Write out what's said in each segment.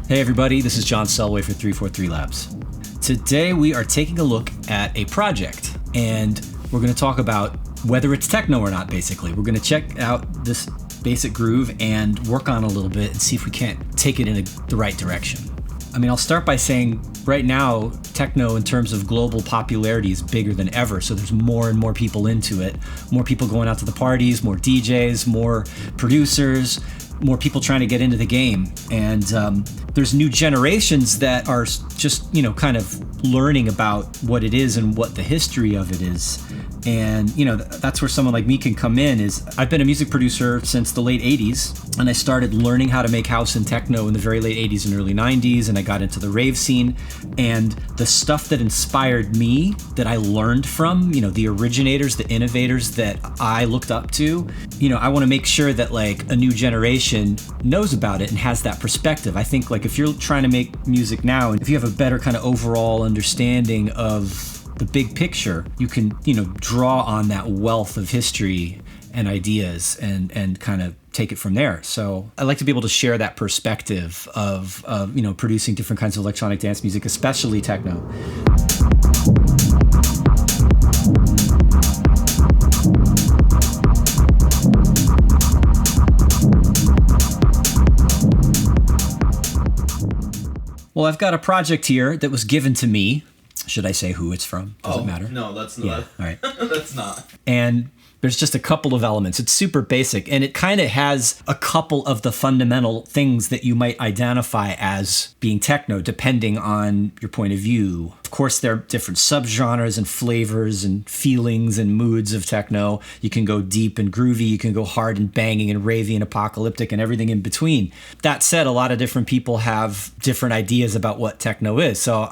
Hey everybody, this is John Selway for 343 Labs. Today we are taking a look at a project and we're going to talk about whether it's techno or not, basically. We're going to check out this basic groove and work on it a little bit and see if we can't take it in the right direction. I mean, I'll start by saying right now, techno in terms of global popularity is bigger than ever. So there's more and more people into it, more people going out to the parties, more DJs, more producers, more people trying to get into the game. And there's new generations that are just, kind of learning about what it is and what the history of it is. And, that's where someone like me can come in. Is I've been a music producer since the late 80s, and I started learning how to make house and techno in the very late 80s and early 90s, and I got into the rave scene. And the stuff that inspired me, that I learned from, the originators, the innovators that I looked up to, I want to make sure that like a new generation knows about it and has that perspective. I think like if you're trying to make music now, and if you have a better kind of overall understanding of the big picture, you can, draw on that wealth of history and ideas and kind of take it from there. So I like to be able to share that perspective of producing different kinds of electronic dance music, especially techno. Well, I've got a project here that was given to me. Should I say who it's from? Does it matter? No, that's not. Yeah, all right. That's not. And there's just a couple of elements. It's super basic, and it kind of has a couple of the fundamental things that you might identify as being techno, depending on your point of view. Of course, there are different subgenres and flavors and feelings and moods of techno. You can go deep and groovy, you can go hard and banging and ravey and apocalyptic and everything in between. That said, a lot of different people have different ideas about what techno is. So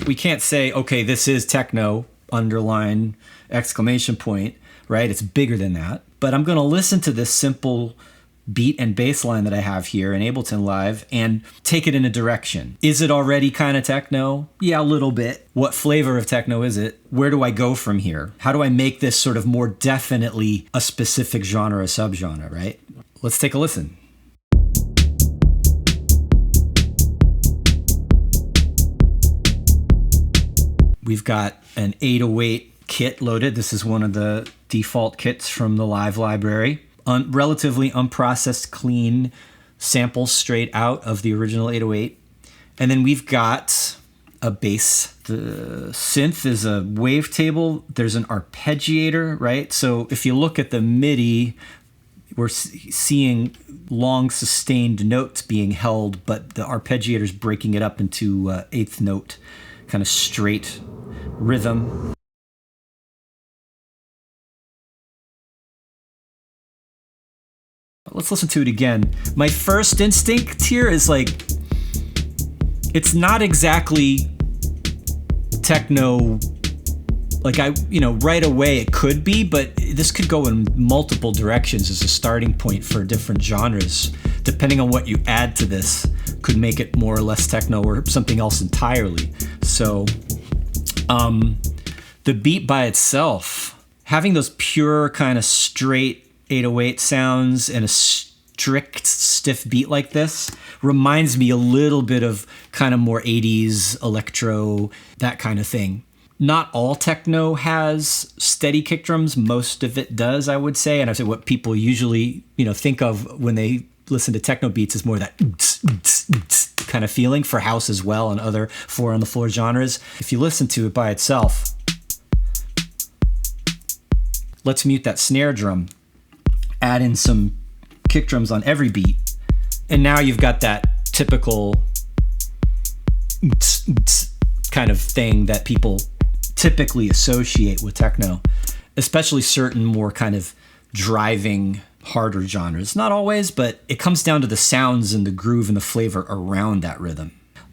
we can't say, okay, this is techno, underline, exclamation point, right? It's bigger than that. But I'm going to listen to this simple beat and bass line that I have here in Ableton Live and take it in a direction. Is it already kind of techno? Yeah, a little bit. What flavor of techno is it? Where do I go from here? How do I make this sort of more definitely a specific genre or subgenre, right? Let's take a listen. We've got an 808 kit loaded. This is one of the default kits from the Live library. Relatively unprocessed, clean samples straight out of the original 808. And then we've got a bass. The synth is a wavetable. There's an arpeggiator, right? So if you look at the MIDI, we're seeing long sustained notes being held, but the arpeggiator is breaking it up into eighth note, kind of straight rhythm. Let's listen to it again. My first instinct here is like, it's not exactly techno. Like right away it could be, but this could go in multiple directions as a starting point for different genres. Depending on what you add to this, could make it more or less techno or something else entirely. So, the beat by itself, having those pure kind of straight 808 sounds and a strict, stiff beat like this reminds me a little bit of kind of more 80s electro, that kind of thing. Not all techno has steady kick drums. Most of it does, I would say. And I say what people usually, think of when they listen to techno beats is more that kind of feeling, for house as well and other four on the floor genres. If you listen to it by itself, let's mute that snare drum. Add in some kick drums on every beat, and now you've got that typical kind of thing that people typically associate with techno, especially certain more kind of driving, harder genres. Not always, but it comes down to the sounds and the groove and the flavor around that rhythm.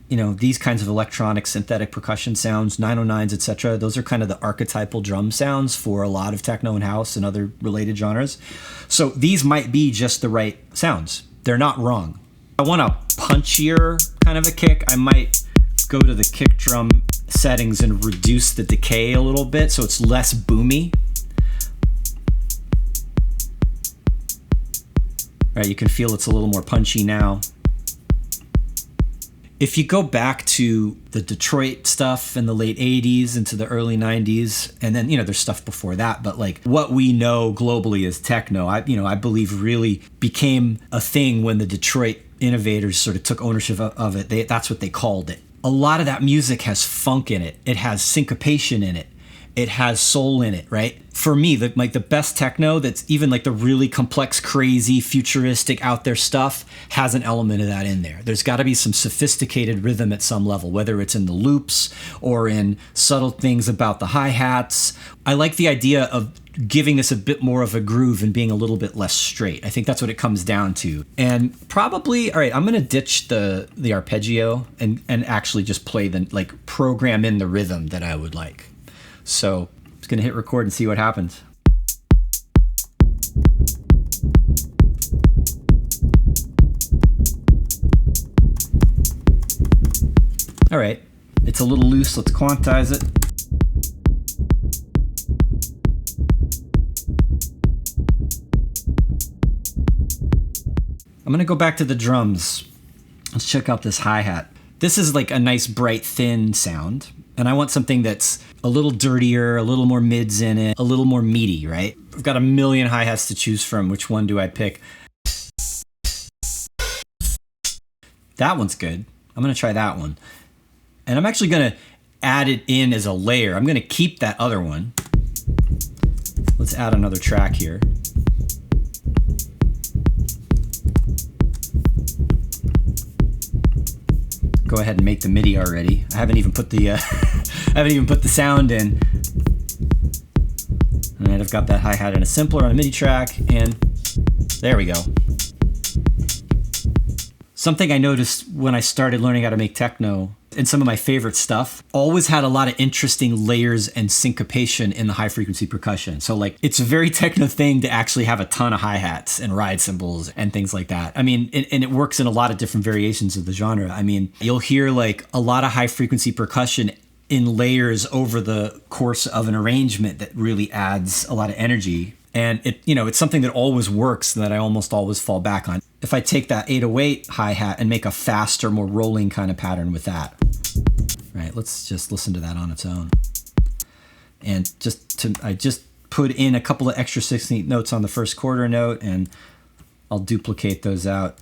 These kinds of electronic synthetic percussion sounds, 909s, etc., those are kind of the archetypal drum sounds for a lot of techno and house and other related genres. So these might be just the right sounds. They're not wrong. I want a punchier kind of a kick. I might go to the kick drum settings and reduce the decay a little bit so it's less boomy. Right, you can feel it's a little more punchy now. If you go back to the Detroit stuff in the late 80s into the early 90s, and then, there's stuff before that, but like what we know globally as techno, I believe really became a thing when the Detroit innovators sort of took ownership of it. That's what they called it. A lot of that music has funk in it. It has syncopation in it. It has soul in it, right? For me, the best techno that's even like the really complex, crazy, futuristic, out there stuff has an element of that in there. There's got to be some sophisticated rhythm at some level, whether it's in the loops or in subtle things about the hi-hats. I like the idea of giving this a bit more of a groove and being a little bit less straight. I think that's what it comes down to. And probably, all right, I'm going to ditch the arpeggio and actually just play program in the rhythm that I would like. So I'm just gonna hit record and see what happens. All right, it's a little loose, let's quantize it. I'm gonna go back to the drums. Let's check out this hi-hat. This is like a nice, bright, thin sound. And I want something that's a little dirtier, a little more mids in it, a little more meaty, right? I've got a million hi-hats to choose from. Which one do I pick? That one's good. I'm gonna try that one. And I'm actually gonna add it in as a layer. I'm gonna keep that other one. Let's add another track here. Go ahead and make the MIDI already. I haven't even put the sound in. All right, I've got that hi-hat in a simpler on a MIDI track, and there we go. Something I noticed when I started learning how to make techno, and some of my favorite stuff, always had a lot of interesting layers and syncopation in the high frequency percussion. So like, it's a very techno thing to actually have a ton of hi-hats and ride cymbals and things like that. I mean, and it works in a lot of different variations of the genre. I mean, you'll hear like a lot of high frequency percussion in layers over the course of an arrangement that really adds a lot of energy. And it's something that always works that I almost always fall back on. If I take that 808 hi-hat and make a faster, more rolling kind of pattern with that. Right, let's just listen to that on its own. And I just put in a couple of extra 16th notes on the first quarter note, and I'll duplicate those out.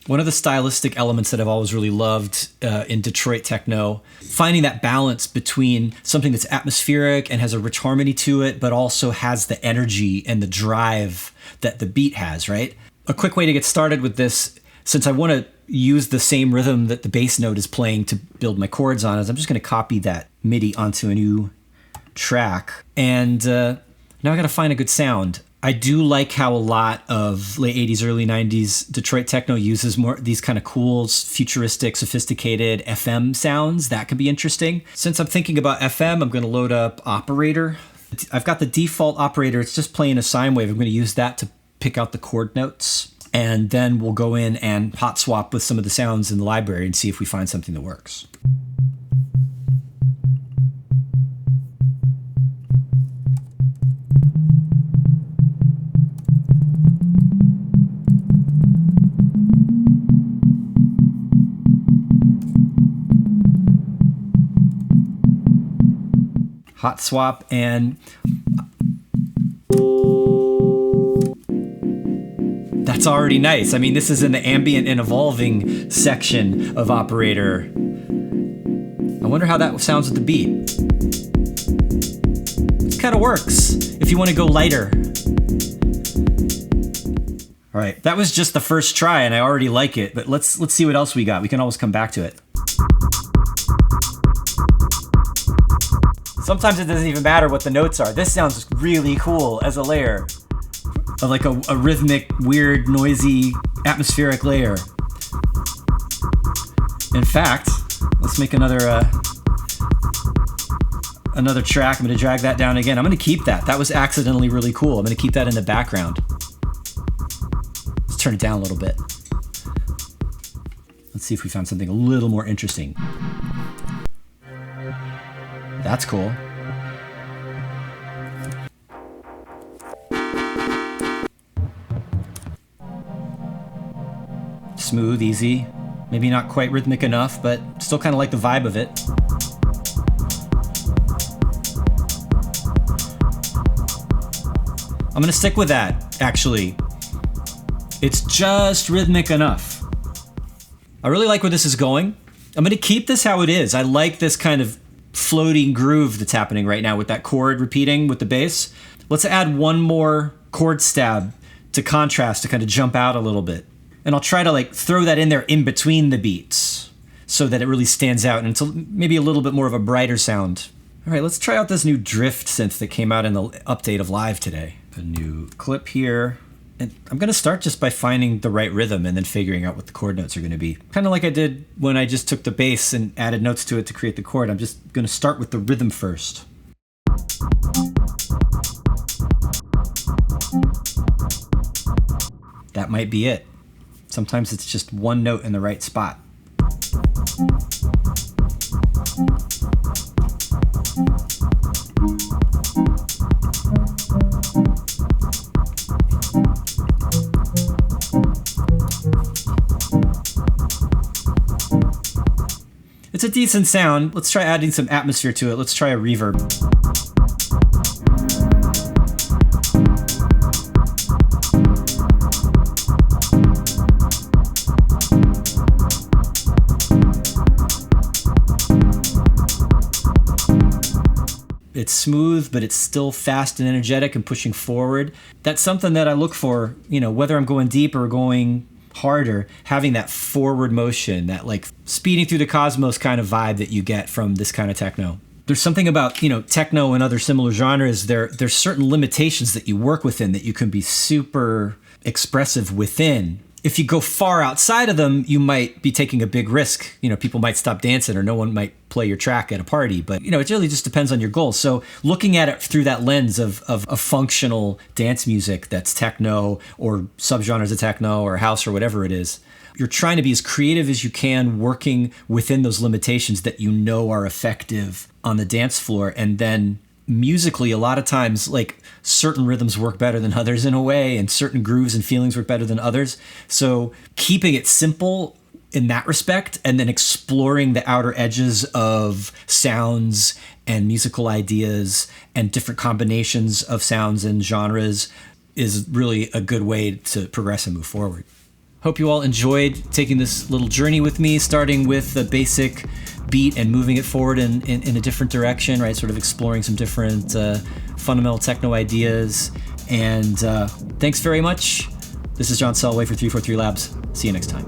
One of the stylistic elements that I've always really loved in Detroit techno, finding that balance between something that's atmospheric and has a rich harmony to it, but also has the energy and the drive that the beat has, right? A quick way to get started with this, since I want to use the same rhythm that the bass note is playing to build my chords on, is I'm just going to copy that MIDI onto a new track. And now I got to find a good sound. I do like how a lot of late 80s, early 90s Detroit techno uses more these kind of cool, futuristic, sophisticated FM sounds. That could be interesting. Since I'm thinking about FM, I'm going to load up Operator. I've got the default operator. It's just playing a sine wave. I'm going to use that to pick out the chord notes. And then we'll go in and hot swap with some of the sounds in the library and see if we find something that works. Hot swap, and that's already nice. I mean, this is in the ambient and evolving section of Operator. I wonder how that sounds with the beat. It kind of works if you want to go lighter. All right, that was just the first try, and I already like it, but let's see what else we got. We can always come back to it. Sometimes it doesn't even matter what the notes are. This sounds really cool as a layer. Like a rhythmic, weird, noisy, atmospheric layer. In fact, let's make another track. I'm going to drag that down again. I'm going to keep that. That was accidentally really cool. I'm going to keep that in the background. Let's turn it down a little bit. Let's see if we found something a little more interesting. That's cool. Smooth, easy. Maybe not quite rhythmic enough, but still kind of like the vibe of it. I'm gonna stick with that, actually. It's just rhythmic enough. I really like where this is going. I'm gonna keep this how it is. I like this kind of floating groove that's happening right now with that chord repeating with the bass. Let's add one more chord stab to contrast, to kind of jump out a little bit. And I'll try to like throw that in there in between the beats so that it really stands out and until maybe a little bit more of a brighter sound. All right, let's try out this new drift synth that came out in the update of Live today. A new clip here. And I'm gonna start just by finding the right rhythm and then figuring out what the chord notes are gonna be. Kind of like I did when I just took the bass and added notes to it to create the chord. I'm just gonna start with the rhythm first. That might be it. Sometimes it's just one note in the right spot. It's a decent sound. Let's try adding some atmosphere to it. Let's try a reverb. It's smooth, but it's still fast and energetic and pushing forward. That's something that I look for, you know, whether I'm going deep or going harder, having that forward motion, that like speeding through the cosmos kind of vibe that you get from this kind of techno. There's something about, you know, techno and other similar genres, there's certain limitations that you work within that you can be super expressive within. If you go far outside of them, you might be taking a big risk. You know, people might stop dancing or no one might play your track at a party, but you know, it really just depends on your goals. So looking at it through that lens of a functional dance music that's techno or subgenres of techno or house or whatever it is, you're trying to be as creative as you can, working within those limitations that you know are effective on the dance floor. And then musically, a lot of times, like certain rhythms work better than others in a way, and certain grooves and feelings work better than others. So keeping it simple in that respect, and then exploring the outer edges of sounds and musical ideas and different combinations of sounds and genres is really a good way to progress and move forward. Hope you all enjoyed taking this little journey with me, starting with the basic beat and moving it forward in a different direction, right? Sort of exploring some different fundamental techno ideas. And thanks very much. This is John Selway for 343 Labs. See you next time.